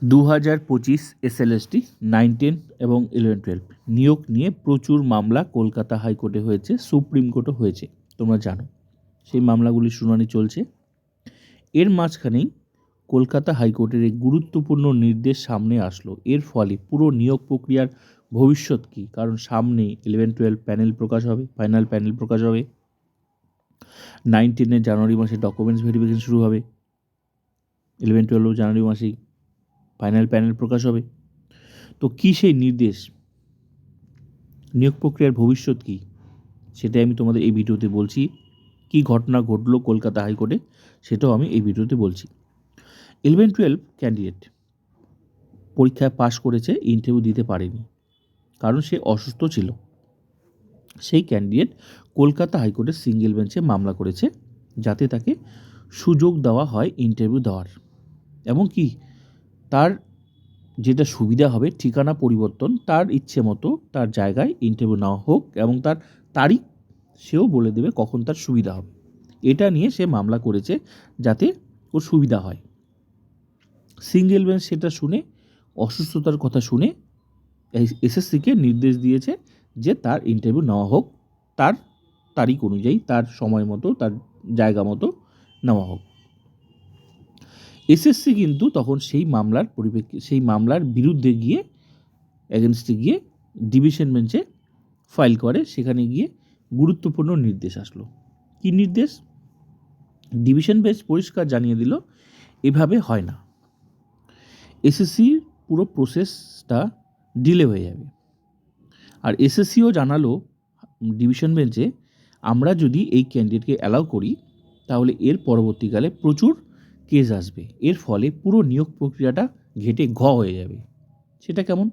2025 SLST 9-10 এবং 11-12 নিয়োগ নিয়ে প্রচুর মামলা কলকাতা হাইকোর্টে হয়েছে, সুপ্রিম কোর্টও হয়েছে, তোমরা জানো। সেই মামলাগুলির শুনানি চলছে। এর মাঝখানেই কলকাতা হাইকোর্টের এক গুরুত্বপূর্ণ নির্দেশ সামনে আসলো। এর ফলে পুরো নিয়োগ প্রক্রিয়ার ভবিষ্যৎ কী? কারণ সামনে 11-12 প্যানেল প্রকাশ হবে, ফাইনাল প্যানেল প্রকাশ হবে। 9-10 জানুয়ারি মাসে ডকুমেন্টস ভেরিফিকেশন শুরু হবে, 11-12 জানুয়ারি মাসেই ফাইনাল প্যানেল প্রকাশ হবে। তো কী সেই নির্দেশ, নিয়োগ প্রক্রিয়ার ভবিষ্যৎ কী, সেটাই আমি তোমাদের এই ভিডিওতে বলছি। কী ঘটনা ঘটলো কলকাতা হাইকোর্টে সেটাও আমি এই ভিডিওতে বলছি। 11-12 ক্যান্ডিডেট পরীক্ষায় পাশ করেছে, ইন্টারভিউ দিতে পারেনি কারণ সে অসুস্থ ছিল। সেই ক্যান্ডিডেট কলকাতা হাইকোর্টের সিঙ্গেল বেঞ্চে মামলা করেছে যাতে তাকে সুযোগ দেওয়া হয় ইন্টারভিউ দেওয়ার, এবং কি তার যেটা সুবিধা হবে ঠিকানা পরিবর্তন, তার ইচ্ছে মতো তার জায়গায় ইন্টারভিউ নেওয়া হোক এবং তার তারিখ সেও বলে দেবে কখন তার সুবিধা হবে। এটা নিয়ে সে মামলা করেছে যাতে ওর সুবিধা হয়। সিঙ্গেল বেঞ্চ সেটা শুনে, অসুস্থতার কথা শুনে এসএসসিকে নির্দেশ দিয়েছে যে তার ইন্টারভিউ নেওয়া হোক, তার তারিখ অনুযায়ী, তার সময় মতো, তার জায়গা মতো নেওয়া হোক। এসএসসি কিন্তু তখন সেই মামলার বিরুদ্ধে গিয়ে, এগেনস্টে গিয়ে ডিভিশন বেঞ্চে ফাইল করে। সেখানে গিয়ে গুরুত্বপূর্ণ নির্দেশ আসলো। কী নির্দেশ? ডিভিশন বেঞ্চ পরিষ্কার জানিয়ে দিল এভাবে হয় না, এসএসসির পুরো প্রসেসটা ডিলে হয়ে যাবে। আর এসএসসিও জানালো ডিভিশন বেঞ্চে, আমরা যদি এই ক্যান্ডিডেটকে অ্যালাউ করি তাহলে এর পরবর্তীকালে প্রচুর কেস আসবে, এর ফলে পুরো নিয়োগ প্রক্রিয়াটা ঘেঁটে হয়ে যাবে। সেটা কেমন?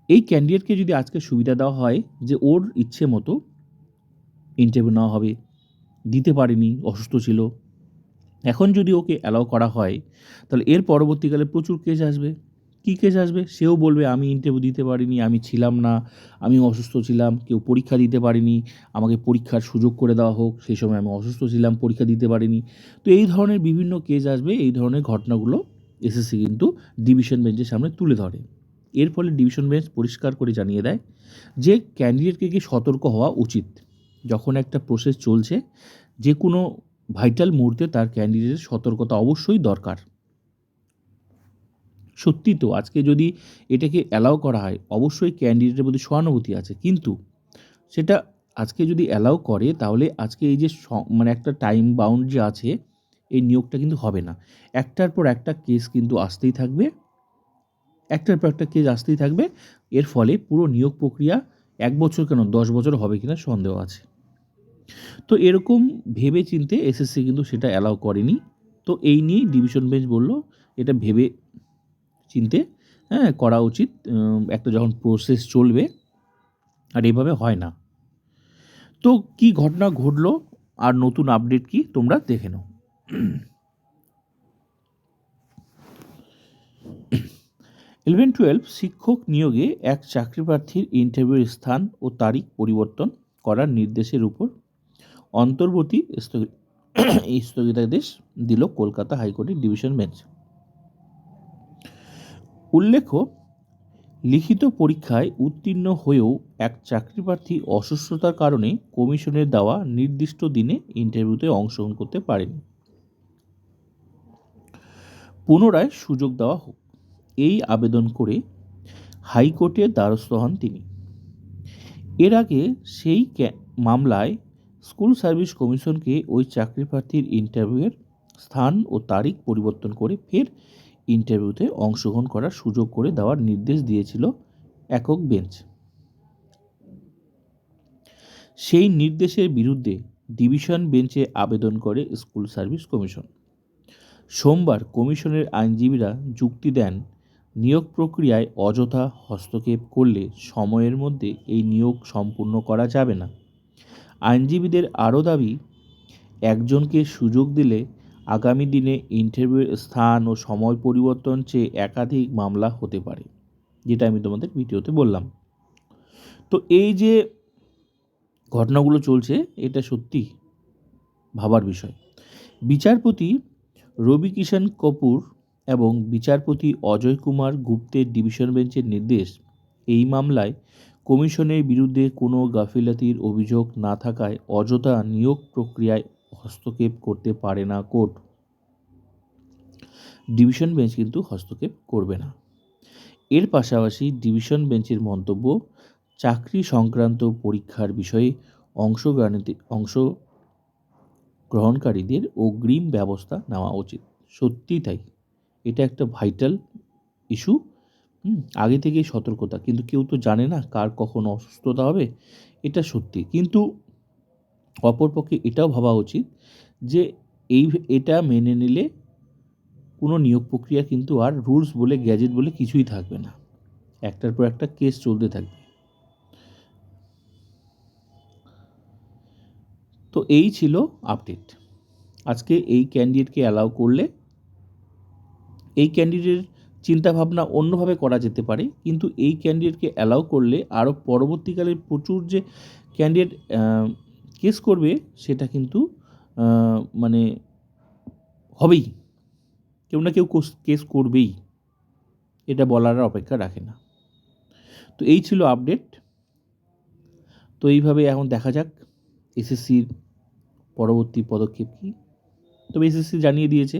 এই ক্যান্ডিডেটকে যদি আজকে সুবিধা দেওয়া হয় যে ওর ইচ্ছে মতো ইন্টারভিউ নেওয়া হবে, দিতে পারেনি, অসুস্থ ছিল, এখন যদি ওকে অ্যালাউ করা হয় তাহলে এর পরবর্তীকালে প্রচুর কেস আসবে। কী কেস আসবে? সেও বলবে আমি ইন্টারভিউ দিতে পারিনি, আমি ছিলাম না, আমি অসুস্থ ছিলাম, কেউ পরীক্ষা দিতে পারিনি, আমাকে পরীক্ষার সুযোগ করে দেওয়া হোক, সেই সময় আমি অসুস্থ ছিলাম, পরীক্ষা দিতে পারিনি। তো এই ধরনের বিভিন্ন কেস আসবে। এই ধরনের ঘটনাগুলো এসএসসি কিন্তু ডিভিশন বেঞ্চের সামনে তুলে ধরে। এর ফলে ডিভিশন বেঞ্চ পরিষ্কার করে জানিয়ে দেয় যে ক্যান্ডিডেটকে কি সতর্ক হওয়া উচিত। যখন একটা প্রসেস চলছে, যে কোনো ভাইটাল মুহূর্তে তার ক্যান্ডিডেটের সতর্কতা অবশ্যই দরকার। সত্যি তো, আজকে যদি এটাকে অ্যালাউ করা হয়, অবশ্যই ক্যান্ডিডেটের প্রতি সহানুভূতি আছে, কিন্তু সেটা আজকে যদি অ্যালাউ করে তাহলে আজকে এই যে মানে একটা টাইম বাউন্ড যে আছে, এই নিয়োগটা কিন্তু হবে না। একটার পর একটা কেস কিন্তু আসতেই থাকবে, একটার পর একটা কেস আসতেই থাকবে। এর ফলে পুরো নিয়োগ প্রক্রিয়া 1 বছর কেন 10 বছর হবে কিনা সন্দেহ আছে। তো এরকম ভেবে চিন্তে এসএসসি কিন্তু সেটা অ্যালাউ করেনি। তো এই নিয়েই ডিভিশন বেঞ্চ বলল এটা ভেবে চিন্তে করা উচিত। একটা যখন প্রসেস চলবে, আর এভাবে হয় না। তো কি ঘটনা ঘটলো আর নতুন আপডেট কি তোমরা দেখে নাও। 11-12 শিক্ষক নিয়োগে এক চাকরি প্রার্থীর ইন্টারভিউর স্থান ও তারিখ পরিবর্তন করার নির্দেশের উপর অন্তর্বর্তী স্থগিতাদেশ দিল কলকাতা হাইকোর্টের ডিভিশন বেঞ্চ। উল্লেখ্য, লিখিত পরীক্ষায় উত্তীর্ণ হয়েও এক চাকরিপ্রার্থী অসুস্থতার কারণে কমিশনের দেওয়া নির্দিষ্ট দিনে ইন্টারভিউতে অংশগ্রহণ করতে পারেনি। পুনরায় সুযোগ দেওয়া হোক, এই আবেদন করে হাইকোর্টের দ্বারস্থ হন তিনি। এর আগে সেই মামলায় স্কুল সার্ভিস কমিশনকে ওই চাকরিপ্রার্থীর ইন্টারভিউয়ের স্থান ও তারিখ পরিবর্তন করে ফের ইন্টারভিউতে অংশগ্রহণ করার সুযোগ করে দেওয়ার নির্দেশ দিয়েছিল একক বেঞ্চ। সেই নির্দেশের বিরুদ্ধে ডিভিশন বেঞ্চে আবেদন করে স্কুল সার্ভিস কমিশন। সোমবার কমিশনের আইনজীবীরা যুক্তি দেন, নিয়োগ প্রক্রিয়ায় অযথা হস্তক্ষেপ করলে সময়ের মধ্যে এই নিয়োগ সম্পূর্ণ করা যাবে না। আইনজীবীদের আরও দাবি, একজনকে সুযোগ দিলে আগামী দিনে ইন্টারভিউয়ের স্থান ও সময় পরিবর্তন চেয়ে একাধিক মামলা হতে পারে, যেটা আমি তোমাদের ভিডিওতে বললাম। তো এই যে ঘটনাগুলো চলছে, এটা সত্যি ভাবার বিষয়। বিচারপতি রবি কিষাণ কপুর এবং বিচারপতি অজয় কুমার গুপ্তের ডিভিশন বেঞ্চের নির্দেশ, এই মামলায় কমিশনের বিরুদ্ধে কোনো গাফিলতির অভিযোগ না থাকায় অযথা নিয়োগ প্রক্রিয়ায় হস্তক্ষেপ করতে পারে না কোর্ট। ডিভিশন বেঞ্চ কিন্তু হস্তক্ষেপ করবে না। এর পাশাপাশি ডিভিশন বেঞ্চের মন্তব্য, চাকরি সংক্রান্ত পরীক্ষার বিষয়ে অংশগ্রহণকারীদের অগ্রিম ব্যবস্থা নেওয়া উচিত। সত্যিই তাই, এটা একটা ভাইটাল ইস্যু। আগে থেকেই সতর্কতা, কিন্তু কেউ তো জানে না কার কখন অসুস্থতা হবে, এটা সত্যি। কিন্তু অপরপক্ষে এটাও ভাবা উচিত যে এটা মেনে নিলে কোনো নিয়োগ প্রক্রিয়া কিন্তু আর রুলস বলে গ্যাজেট বলে কিছুই থাকবে না, একটার পর একটা কেস চলতে থাকবে। তো এই ছিল আপডেট। আজকে এই ক্যান্ডিডেটকে অ্যালাউ করলে, এই ক্যান্ডিডেটের চিন্তাভাবনা অন্যভাবে করা যেতে পারে, কিন্তু এই ক্যান্ডিডেটকে অ্যালাউ করলে আরও পরবর্তীকালে প্রচুর যে ক্যান্ডিডেট কেস করবে সেটা কিন্তু মানে হবেই, কেউ না কেউ কেস করবেই, এটা বলার অপেক্ষা রাখে না। তো এই ছিল আপডেট। তো এইভাবে এখন দেখা যাক এসএসসির পরবর্তী পদক্ষেপ কী। তবে এসএসসি জানিয়ে দিয়েছে